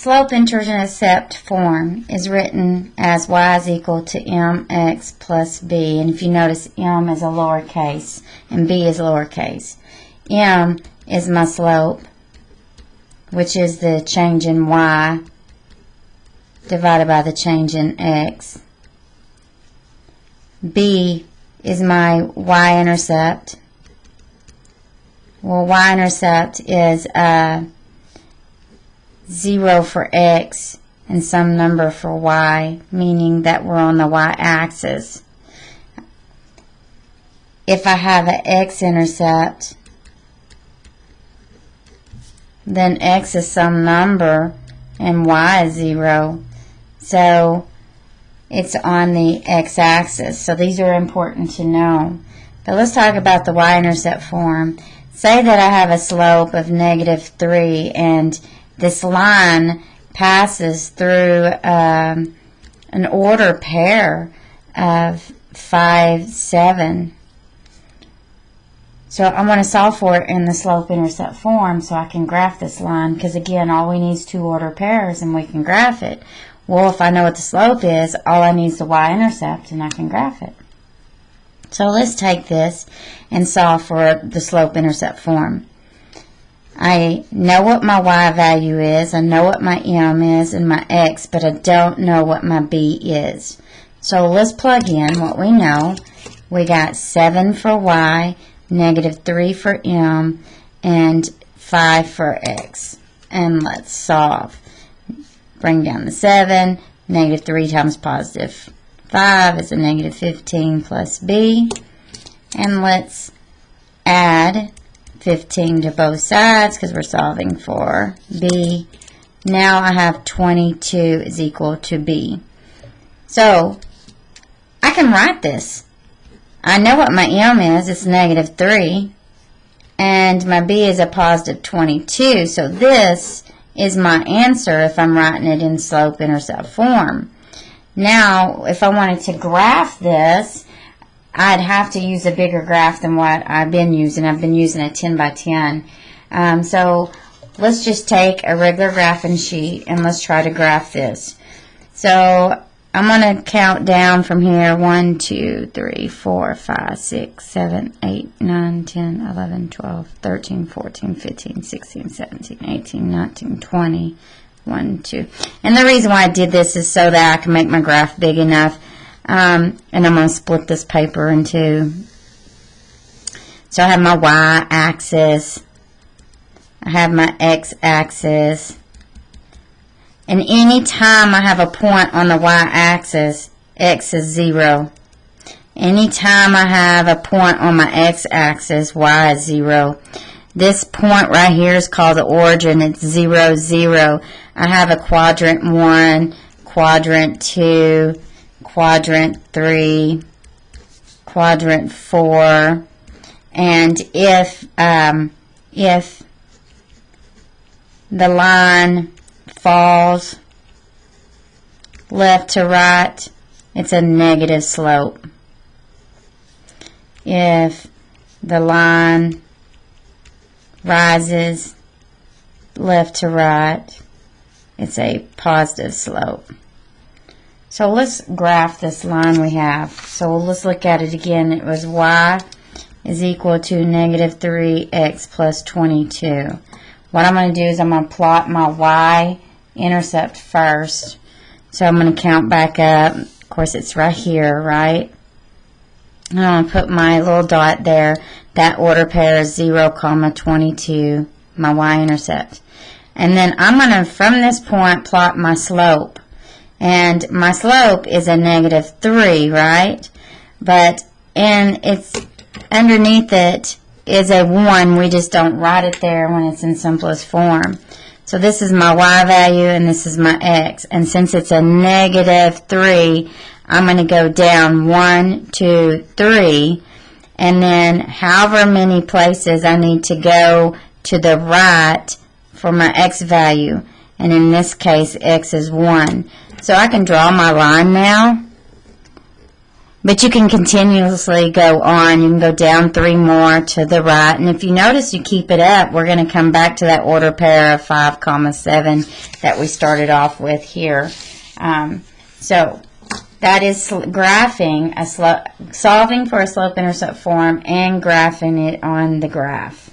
slope intercept form is written as y is equal to mx plus b. And if you notice, m is a lowercase and b is lowercase. M is my slope, which is the change in y divided by the change in x. B is my y-intercept. Well, y-intercept is 0 for x and some number for y, meaning that we're on the y-axis. If I have an x-intercept, then x is some number and y is 0. So it's on the x-axis. So these are important to know. But let's talk about the y-intercept form. Say that I have a slope of -3 and this line passes through an order pair of 5, 7. So I want to solve for it in the slope-intercept form so I can graph this line, because again, all we need is 2 order pairs and we can graph it. Well, if I know what the slope is, all I need is the y-intercept and I can graph it. So let's take this and solve for the slope-intercept form. I know what my y value is, I know what my m is and my x, but I don't know what my b is. So let's plug in what we know. We got 7 for y, -3 for m, and 5 for x. And let's solve. Bring down the 7, -3 times +5 is a -15 plus b. And let's add 15 to both sides because we're solving for b. Now I have 22 is equal to b. So I can write this. I know what my m is, it's -3, and my b is a +22. So this is my answer if I'm writing it in slope-intercept form. Now, if I wanted to graph this, I'd have to use a bigger graph than what I've been using. I've been using a 10 by 10. So let's just take a regular graphing sheet and let's try to graph this. So I'm going to count down from here. 1, 2, 3, 4, 5, 6, 7, 8, 9, 10, 11, 12, 13, 14, 15, 16, 17, 18, 19, 20. 1, 2. And the reason why I did this is so that I can make my graph big enough. And I'm going to split this paper in two. So I have my y-axis. I have my x-axis. And any time I have a point on the y-axis, x is 0. Anytime I have a point on my x-axis, y is 0. This point right here is called the origin. It's 0, 0. I have a quadrant 1, quadrant 2, quadrant 3, quadrant 4. And if the line falls left to right, it's a negative slope. If the line rises left to right, it's a positive slope. So let's graph this line we have. So let's look at it again. It was y is equal to -3x plus 22. What I'm going to do is I'm going to plot my y-intercept first. So I'm going to count back up. Of course, it's right here, right? I'm going to put my little dot there. That order pair is 0, 22, my y-intercept. And then I'm going to, from this point, plot my slope. And my slope is a -3, right? But, and it's underneath it is a 1. We just don't write it there when it's in simplest form. So this is my y value and this is my x. And since it's a -3, I'm going to go down 1, 2, 3. And then however many places I need to go to the right for my x value. And in this case, x is 1. So I can draw my line now. But you can continuously go on. You can go down 3 more to the right. And if you notice, you keep it up, we're going to come back to that order pair of 5, 7 that we started off with here. So that is graphing, solving for a slope-intercept form and graphing it on the graph.